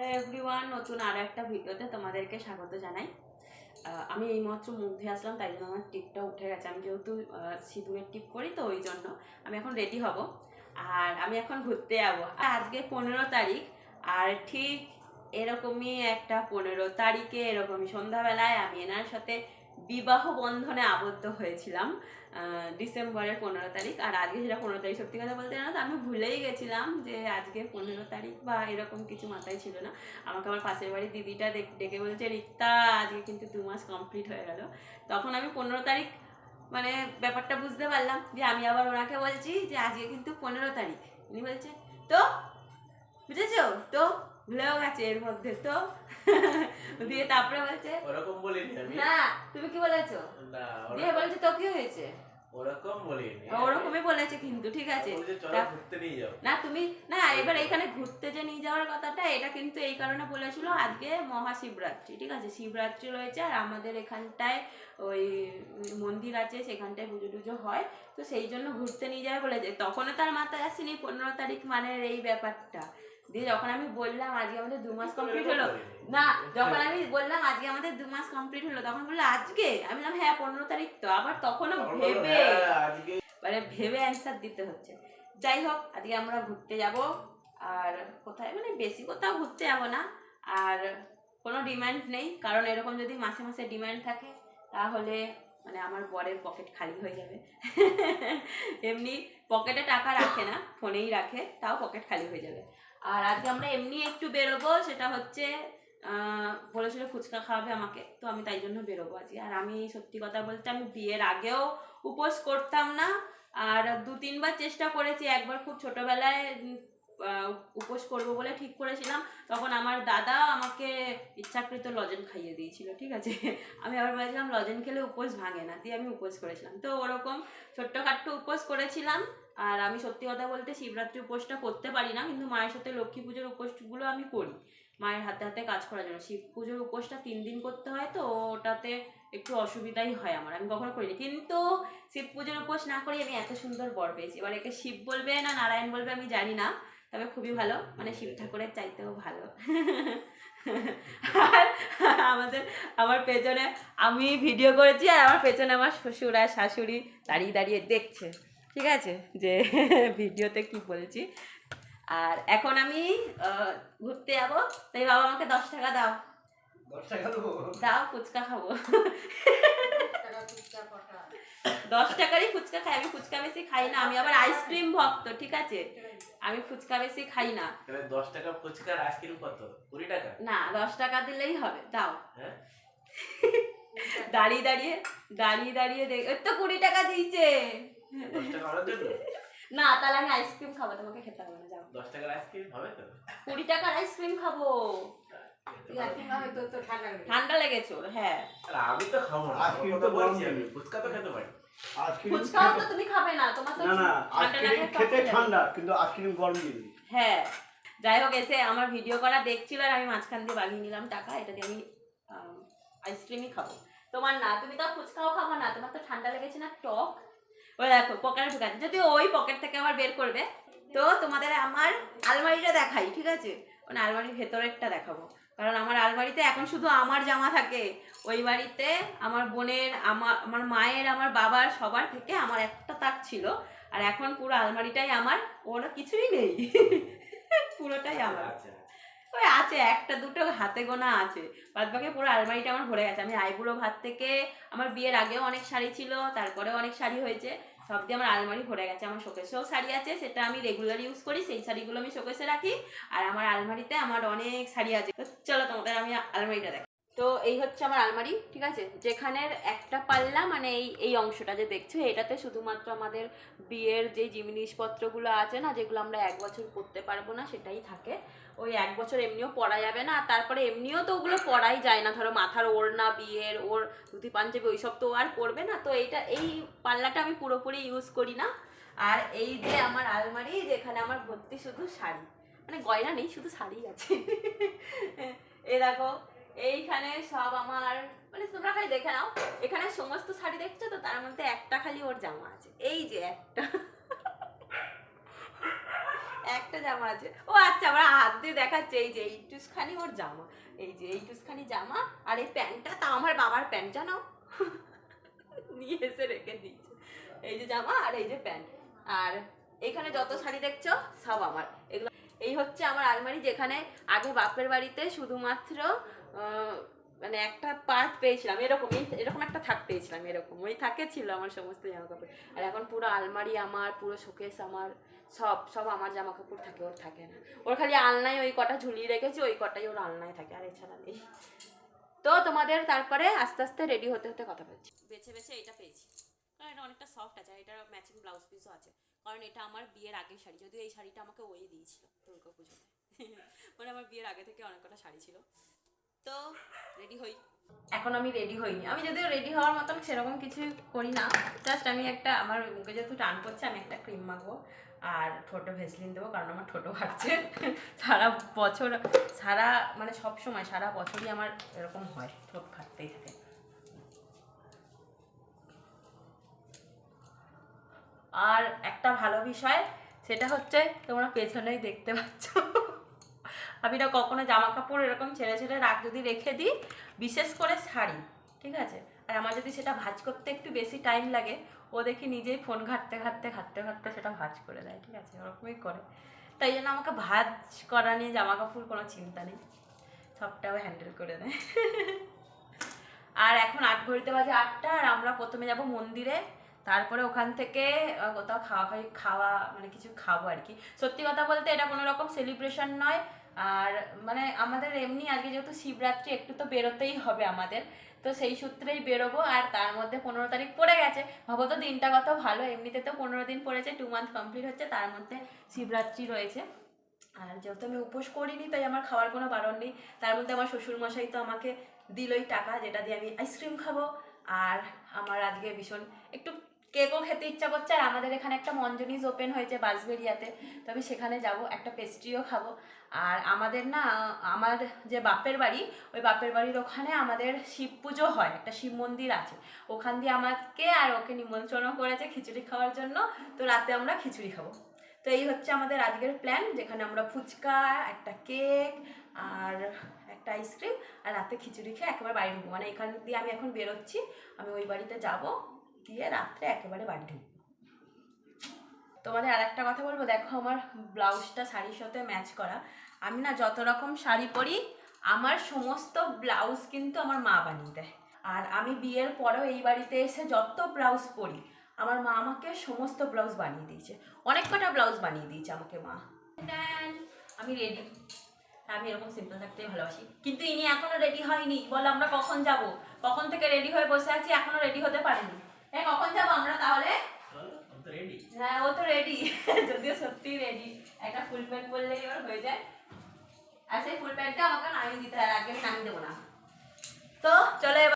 Everyone, নতুন আরো একটা ভিডিওতে তোমাদেরকে স্বাগত জানাই। আমি এইমাত্র মুখ ধুয়ে আসলাম, তাই জন্য আমার টিপটা উঠে গেছে। আমি যেহেতু সিঁদুরের টিপ করি, তো ওই জন্য আমি এখন রেডি হব আর আমি এখন ঘুরতে যাবো। আজকে 15 তারিখ, আর ঠিক এরকমই একটা 15 তারিখে এরকমই সন্ধ্যাবেলায় আমি এনার সাথে বিবাহ বন্ধনে আবদ্ধ হয়েছিলাম। ডিসেম্বরের 15 তারিখ। আর আজকে সেটা 15 তারিখ, সত্যি কথা বলতে জানো তো আমি ভুলেই গেছিলাম যে আজকে 15 তারিখ বা এরকম কিছু মাথায় ছিল না। আমাকে আমার পাশের বাড়ির দিদিটা ডেকে বলছে, রিক্তা আজকে কিন্তু 2 মাস কমপ্লিট হয়ে গেল। তখন আমি 15 তারিখ মানে ব্যাপারটা বুঝতে পারলাম, যে আমি আবার ওনাকে বলছি যে আজকে কিন্তু 15 তারিখ। উনি বলছে তো বুঝেছো তো, ভুলেও গেছে এর মধ্যে তো। দিয়ে তারপরে বলছে ওরকম বলিনি আমি। না, তুমি কি বলেছো? না, দিয়ে বলছে তো কি হয়েছে, ওরকম বলিনি। ওরকমই বলেছে কিন্তু ঠিক আছে। চলো ঘুরতে নিয়ে যাও। না তুমি না, এবার এখানে ঘুরতে যে নিয়ে যাওয়ার কথাটা, এটা কিন্তু এই কারণে বলেছিল, আজকে মহাশিবরাত্রি, ঠিক আছে, শিবরাত্রি রয়েছে আর আমাদের এখানটায় ওই মন্দির আছে, সেখানটায় পুজো টুজো হয়, তো সেই জন্য ঘুরতে নিয়ে যাবে বলেছে। তখনও তার মাথায় আসেনি 15 তারিখ মানে এই ব্যাপারটা। দিয়ে যখন আমি বললাম আজকে আমাদের 2 মাস কমপ্লিট হলো, না যখন আমি বললাম আজকে আমাদের 2 মাস কমপ্লিট হলো, তখন বললো আজকে, আমি বললাম হ্যাঁ 15 তারিখ তো। আবার তখনও ভেবে মানে ভেবে অ্যান্সার দিতে হচ্ছে। যাই হোক, আজকে আমরা ঘুরতে যাব। আর কোথায় মানে বেশি কোথাও ঘুরতে যাব না, আর কোনো ডিমান্ড নেই, কারণ এরকম যদি মাসে মাসে ডিমান্ড থাকে তাহলে মানে আমার বরের পকেট খালি হয়ে যাবে। এমনি পকেটে টাকা রাখে না, ফোনেই রাখে, তাও পকেট খালি হয়ে যাবে। আর আজকে আমরা এমনি একটু বেরোবো, সেটা হচ্ছে বলেছিল ফুচকা খাওয়াবে আমাকে, তো আমি তাই জন্য বেরোবো আজকে। আর আমি সত্যি কথা বলতে আমি বিয়ের আগেও উপোস করতাম না, আর 2-3 বার চেষ্টা করেছি। একবার খুব ছোটবেলায় উপোস করবো বলে ঠিক করেছিলাম, তখন আমার দাদা আমাকে ইচ্ছাকৃত লজেন খাইয়ে দিয়েছিল, ঠিক আছে। আমি আবার বলেছিলাম লজেন খেলে উপোস ভাঙে না, দিয়ে আমি উপোস করেছিলাম। তো ওরকম ছোট্টখাট্টো উপোস করেছিলাম। আর আমি সত্যি কথা বলতে শিবরাত্রি উপোসটা করতে পারি না, কিন্তু মায়ের সাথে লক্ষ্মী পুজোর উপোসগুলো আমি করি মায়ের হাতে হাতে কাজ করার জন্য। শিব পুজোর উপোসটা 3 দিন করতে হয়, তো ওটাতে একটু অসুবিধাই হয় আমার, আমি কখনো করিনি। কিন্তু শিব পুজোর উপোস না করে আমি এত সুন্দর বর পেয়েছি। এবার একে শিব বলবে না নারায়ণ বলবে আমি জানি না, তবে খুবই ভালো, মানে শিব ঠাকুরের চাইতেও ভালো। আর আমার পেছনে আমি ভিডিও করেছি, আর আমার পেছনে আমার শ্বশুর আর শাশুড়ি দাঁড়িয়ে দাঁড়িয়ে দেখছে, ঠিক আছে, যে ভিডিওতে কি বলছি। আর এখন আমি ঘুরতে যাবো, তাই বাবা আমাকে 10 টাকা দাও। 10 টাকা দেবো? দাও, ফুচকা খাবো। 10 টাকারই ফুচকা খাই, আমি ফুচকা বেশি খাই না, আমি আবার আইসক্রিম ভক্ত, ঠিক আছে, আমি ফুচকা বেশি খাই না। 10 টাকা ফুচকার আইসক্রিম কত? 20 টাকা? না, 10 টাকা দিলেই হবে, দাও। হ্যাঁ, দাঁড়িয়ে দাঁড়িয়ে দেখ, তো 20 টাকা দিয়েছে। 10 টাকা অর্ডার জন্য? না, তাহলে আমি আইসক্রিম খাবো, তোমাকে খেতে হবে না, যাও। 10 টাকার আইসক্রিম হবে তো? 20 টাকার আইসক্রিম খাবো। ঠান্ডা লেগেছে ওর, হ্যাঁ। আর আমি তো খাবো না, আইসক্রিম তো বলছি, আমি ফুচকা তো খেতে পারি। ফুচকাও তো তুমি খাবে না, তোমার তো না আইসক্রিম খেতে ঠান্ডা, কিন্তু আইসক্রিম গরম দিবি। হ্যাঁ, যাই হোক, এসে আমার ভিডিও করা দেখছিল, আর আমি মাঝখান দিয়ে বাগিয়ে নিলাম টাকা, এটা দিয়ে আমি আইসক্রিমই খাবো। তোমার না, তুমি তো ফুচকাও খাবো না, তোমার তো ঠান্ডা লেগেছে না, টক। ওই দেখো পকেটে ঢুকাচ্ছে, যদি ওই পকেট থেকে আবার বের করবে। তো তোমাদের আমার আলমারিটা দেখাই, ঠিক আছে, মানে আলমারির ভেতরেরটা দেখাবো, কারণ আমার আলমারিতে এখন শুধু আমার জামা থাকে। ওই বাড়িতে আমার বোনের, আমার মায়ের, আমার বাবার, সবার থেকে আমার একটা তাক ছিল, আর এখন পুরো আলমারিটাই আমার, ওরা কিছুই নেই। পুরোটাই আমার। ওই আছে একটা দুটো হাতে গোনা আছে, বাদ বাকি পুরো আলমারিটা আমার ভরে গেছে। আমি আইবুড়ো ভাত থেকে আমার বিয়ের আগেও অনেক শাড়ি ছিল, তারপরেও অনেক শাড়ি হয়েছে, সব দিয়ে আমার আলমারি ভরে গেছে। আমার শোকেসেও শাড়ি আছে, সেটা আমি রেগুলার ইউজ করি, সেই শাড়িগুলো আমি শোকেসে রাখি। আর আমার আলমারিতে আমার অনেক শাড়ি আছে। চলো তোমাদের আমি আলমারিটা দেখ। তো এই হচ্ছে আমার আলমারি, ঠিক আছে, যেখানের একটা পাল্লা মানে এই অংশটা যে দেখছো, এটাতে শুধুমাত্র আমাদের বিয়ের যে জিনিসপত্রগুলো আছে না, যেগুলো আমরা 1 বছর পরতে পারবো না, সেটাই থাকে। ওই 1 বছর এমনিও পরা যাবে না, আর তারপরে এমনিও তো ওগুলো পরাই যায় না, ধরো মাথার ওড়না, বিয়ের ওর ধুতি পাঞ্জাবি ওইসব তো আর পরবে না, তো এই পাল্লাটা আমি পুরোপুরি ইউজ করি না। আর এই যে আমার আলমারি, যেখানে আমার ভর্তি শুধু শাড়ি, মানে গয়না নেই, শুধু শাড়ি আছে। এই দেখো, এইখানে সব আমার, মানে তোমরা খালি দেখে নাও, এখানে সমস্ত শাড়ি দেখছো তো, তার মধ্যে একটা খালি ওর জামা আছে, এই যে একটা। একটা জামা আছে। ও আচ্ছা, আমার হাত দিয়ে দেখাচ্ছে, এই যে এইটুখানি ওর জামা, এই যে এইটুখানি জামা, আর এই প্যান্টটা তা আমার বাবার প্যান্ট, জানো নিয়ে এসে রেখে দিয়েছে। এই যে জামা আর এই যে প্যান্ট, আর এখানে যত শাড়ি দেখছো সব আমার। এগুলো এই হচ্ছে আমার আলমারি, যেখানে আগে বাপের বাড়িতে শুধুমাত্র মানে একটা পার্ট পেয়েছিলাম, এরকম একটা থাক পেয়েছিলাম, এরকম ওই থাকে ছিল আমার সমস্ত জামা কাপড়। আর এখন পুরো আলমারি আমার, পুরো শোকেস আমার, সব আমার জামা কাপড় থাকে, ওর থাকে না। ওর খালি আলনায় ওই কটা ঝুলিয়ে রেখেছি, ওই কটাই ওর আলনায় থাকে, আর এছাড়া নেই। তো তোমাদের তারপরে আস্তে আস্তে রেডি হতে হতে কথা বলছি। বেছে বেছে এটা পেয়েছি, কারণ এটা অনেকটা সফট আছে, আর এটা ম্যাচিং ব্লাউজ পিসও আছে, কারণ এটা আমার বিয়ের আগের শাড়ি, যদিও এই শাড়িটা আমাকে ওই দিয়েছিল দুর্গা পুজোতে। মানে আমার বিয়ের আগে থেকে অনেক কটা শাড়ি ছিল। তো রেডি হই। এখন আমি রেডি হইনি, আমি যদিও রেডি হওয়ার মতন সেরকম কিছু করি না, জাস্ট আমি একটা, আমার মুখে যেহেতু টান পড়ছে, আমি একটা ক্রিম মাখবো আর ঠোঁটে ভেসলিন দেবো, কারণ আমার ঠোঁটও ফাটছে। সারা বছর, মানে সব সময় সারা বছরই আমার এরকম হয়, ঠোঁট ফাটতেই থাকে। আর একটা ভালো বিষয় সেটা হচ্ছে, তোমরা পেছনেই দেখতে পাচ্ছ, আমি না কখনো জামা কাপড় এরকম ছেড়ে ছেড়ে যদি রেখে দিই, বিশেষ করে শাড়ি, ঠিক আছে, আর আমার যদি সেটা ভাঁজ করতে একটু বেশি টাইম লাগে, ও দেখি নিজেই ফোন ঘাঁটতে সেটা ভাঁজ করে দেয়, ঠিক আছে, ওরকমই করে। তাই জন্য আমাকে ভাঁজ করা নিয়ে জামা কাপড় কোনো চিন্তা নেই, সবটাও হ্যান্ডেল করে দেয়। আর এখন 8 ঘড়িতে বাজে 8টা, আর আমরা প্রথমে যাব মন্দিরে, তারপরে ওখান থেকে কোথাও খাওয়া মানে কিছু খাবো আর কি। সত্যি কথা বলতে এটা কোনো রকম সেলিব্রেশন নয়, আর মানে আমাদের এমনি আজকে যেহেতু শিবরাত্রি, একটু তো বেরোতেই হবে আমাদের, তো সেই সূত্রেই বেরোবো। আর তার মধ্যে 15 তারিখ পড়ে গেছে, ভাবো তো দিনটা কত ভালো, এমনিতে তো 15 দিন পড়েছে, 2 মান্থ কমপ্লিট হচ্ছে, তার মধ্যে শিবরাত্রি রয়েছে। আর যেহেতু আমি উপোস করিনি, তাই আমার খাওয়ার কোনো বারণ নেই। তার মধ্যে আমার শ্বশুরমশাই তো আমাকে দিলই টাকা, যেটা দিয়ে আমি আইসক্রিম খাবো, আর আমার আজকে ভীষণ একটু কেকও খেতে ইচ্ছা করছে। আর আমাদের এখানে একটা মঞ্জনিস ওপেন হয়েছে বাঁশবেড়িয়াতে, তো আমি সেখানে যাব, একটা পেস্ট্রিও খাবো। আর আমাদের না, আমার যে বাপের বাড়ি, ওই বাপের বাড়ির ওখানে আমাদের শিব পুজো হয়, একটা শিব মন্দির আছে, ওখান দিয়ে আমাকে আর ওকে নিমন্ত্রণও করেছে খিচুড়ি খাওয়ার জন্য, তো রাতে আমরা খিচুড়ি খাবো। তো এই হচ্ছে আমাদের আজকের প্ল্যান, যেখানে আমরা ফুচকা, একটা কেক আর একটা আইসক্রিম, আর রাতে খিচুড়ি খেয়ে একেবারে বাড়ি ঢুকবো। মানে এখান দিয়ে আমি এখন বেরোচ্ছি, আমি ওই বাড়িতে যাব, গিয়ে রাত্রে একেবারে বাড়ি ঢুকবো। তোমাদের আর একটা কথা বলবো, দেখো আমার ব্লাউজটা শাড়ির সাথে ম্যাচ করা। আমি না যত রকম শাড়ি পরি, আমার সমস্ত ব্লাউজ কিন্তু আমার মা বানিয়ে দেয়। আর আমি বিয়ের পরেও এই বাড়িতে এসে যত ব্লাউজ পরি, আমার মা আমাকে সমস্ত ব্লাউজ বানিয়ে দিয়েছে, অনেক কটা ব্লাউজ বানিয়ে দিয়েছে আমাকে মা। আমি রেডি, আমি এরকম সিম্পল থাকতেই ভালোবাসি, কিন্তু ইনি এখনো রেডি হয়নি। বল আমরা কখন যাব? কখন থেকে রেডি হয়ে বসে আছি, এখনো রেডি হতে পারিনি। কখন যাবো আমরা তাহলে? হ্যাঁ, ও তো রেডি, যদিও সত্যি রেডি, একটা ফুল প্যান্ট পরলেই ওর হয়ে যায়। আর সেই ফুল প্যান্টটা আমাকে নামিয়ে দিতে হয়, আগে আমি নামিয়ে দেবো না।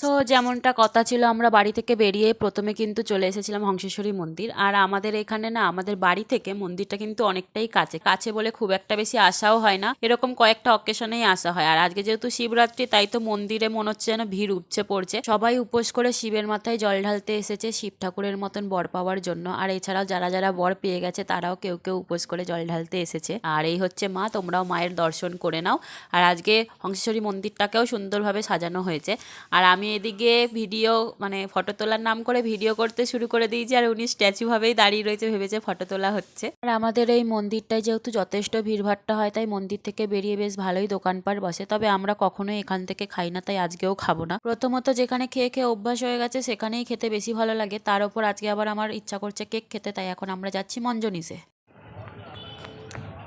তো যেমনটা কথা ছিল, আমরা বাড়ি থেকে বেরিয়ে প্রথমে কিন্তু চলে এসেছিলাম হংসেশ্বরী মন্দির। আর আমাদের এখানে না, আমাদের বাড়ি থেকে মন্দিরটা কিন্তু অনেকটাই কাছে বলে খুব একটা বেশি আসাও হয় না, এরকম কয়েকটা অকেশনেই আসা হয়। আর আজকে যেহেতু শিবরাত্রি, তাই তো মন্দিরে মনে হচ্ছে যেন ভিড় উপচে পড়ছে, সবাই উপোস করে শিবের মাথায় জল ঢালতে এসেছে শিব ঠাকুরের মতন বর পাওয়ার জন্য। আর এছাড়াও যারা যারা বর পেয়ে গেছে, তারাও কেউ কেউ উপোস করে জল ঢালতে এসেছে। আর এই হচ্ছে মা, তোমরাও মায়ের দর্শন করে নাও। আর আজকে হংসেশ্বরী মন্দিরটাকেও সুন্দরভাবে সাজানো হয়েছে। আর আমি এদিকে ভিডিও, মানে ফটো তোলার নাম করে ভিডিও করতে শুরু করে দিয়েছি, আর উনি স্ট্যাচু ভাবেই দাঁড়িয়ে রয়েছে, ভেবেছে ফটো তোলা হচ্ছে। আর আমাদের এই মন্দিরটায় যেহেতু যথেষ্ট ভিড়ভাট্টা হয়, তাই মন্দির থেকে বেরিয়ে বেশ ভালোই দোকানপাট বসে। তবে আমরা কখনোই এখান থেকে খাই না, তাই আজকেও খাবো না। প্রথমত যেখানে খেয়ে খেয়ে অভ্যাস হয়ে গেছে, সেখানেই খেতে বেশি ভালো লাগে। তার উপর আজকে আবার আমার ইচ্ছা করছে কেক খেতে, তাই এখন আমরা যাচ্ছি মঞ্জনিসে।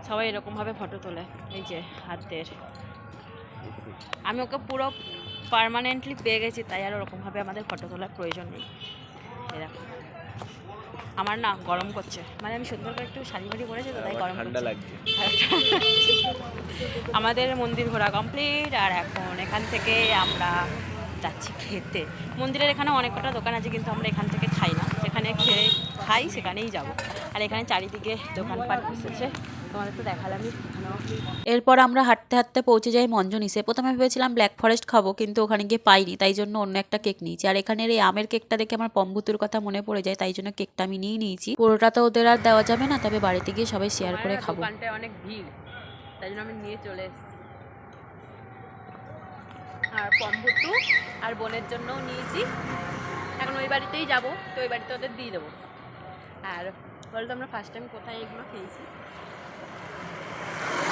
সবাই এরকমভাবে ফটো তোলে, এই যে হাতের। আমি ওকে পুরো পার্মানেন্টলি পেয়ে গেছি, তাই আর ওরকমভাবে আমাদের ফটো তোলার প্রয়োজন নেই। এরকম আমার না গরম করছে, মানে আমি সুন্দর করে একটু শাড়ি ফাড়ি পরেছি তো, তাই গরম ঠান্ডা লাগছে। আমাদের মন্দির ঘোরা কমপ্লিট, আর এখন এখান থেকে আমরা যাচ্ছি খেতে। মন্দিরের এখানে অনেক কটা দোকান আছে, কিন্তু আমরা এখান থেকে খাই না, যেখানে খাই সেখানেই যাব। আর এখানে চারিদিকে দোকানপাট বসেছে, তোমাদের তো দেখালামই। এরপর আমরা হাঁটতে হাঁটতে পৌঁছে যাই মঞ্জনিসে। প্রথমে ভেবেছিলাম ব্ল্যাক ফরেস্ট খাবো, কিন্তু ওখানে গিয়ে পাইনি, তাই জন্য অন্য একটা কেক নিয়েছি। আর এখানের এই আমের কেকটা দেখে আমার পম্বুতুর কথা মনে পড়ে যায়, তাই জন্য কেকটা আমি নিয়ে নিয়েছি। পুরোটা তো ওদের আর দেওয়া যাবে না, তবে বাড়িতে গিয়ে সবাই শেয়ার করে খাবো। দোকানটায় অনেক ভিড়, তাই জন্য আমি নিয়ে চলে এসেছি। আর পম্বুতু আর বোনের জন্যও নিয়েছি। এখন ওই বাড়িতেই যাবো, তো ওই বাড়িতে ওদের দিয়ে দেবো। আর বলতো আমরা ফার্স্ট টাইম কোথায় এগুলো খেয়েছি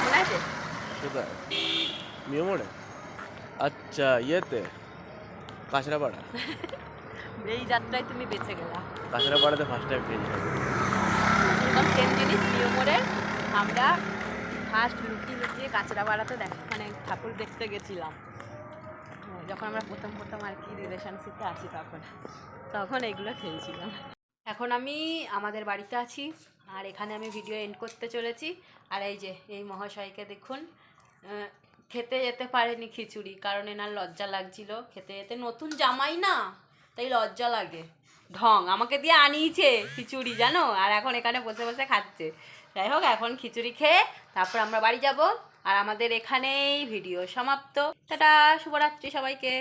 মনে আছে? কোথায়? মিও মোড়ে? আচ্ছা, ইয়েতে কাঁচরাপাড়া। এই যাত্রায় তুমি বেঁচে গেলা। কাঁচরাপাড়াতে ফার্স্ট টাইম খেয়েছিলাম। একদম সেম জিনিস নিউ মোড়ে। আমরা ফার্স্ট লুকিয়ে লুকিয়ে কাঁচরাপাড়াতে মানে ঠাকুর দেখতে গেছিলাম, যখন আমরা প্রথম আর কি রিলেশনশিপে আসি, তখন এগুলো খেয়েছিলাম। এখন আমি আমাদের বাড়িতে আছি, আর এখানে আমি ভিডিও এন্ড করতে চলেছি। আর এই যে এই মহাশয়কে দেখুন, খেতে যেতে পারেনি খিচুড়ি, কারণ এনার লজ্জা লাগছিল খেতে যেতে। নতুন জামাই না, তাই লজ্জা লাগে। ঢং আমাকে দিয়ে আনিয়েছে খিচুড়ি জানো, আর এখন এখানে বসে বসে খাচ্ছে। যাই হোক, এখন খিচুড়ি খেয়ে তারপর আমরা বাড়ি যাব। আর আমাদের এখানেই ভিডিও সমাপ্ত। টাটা, শুভরাত্রি সবাইকে।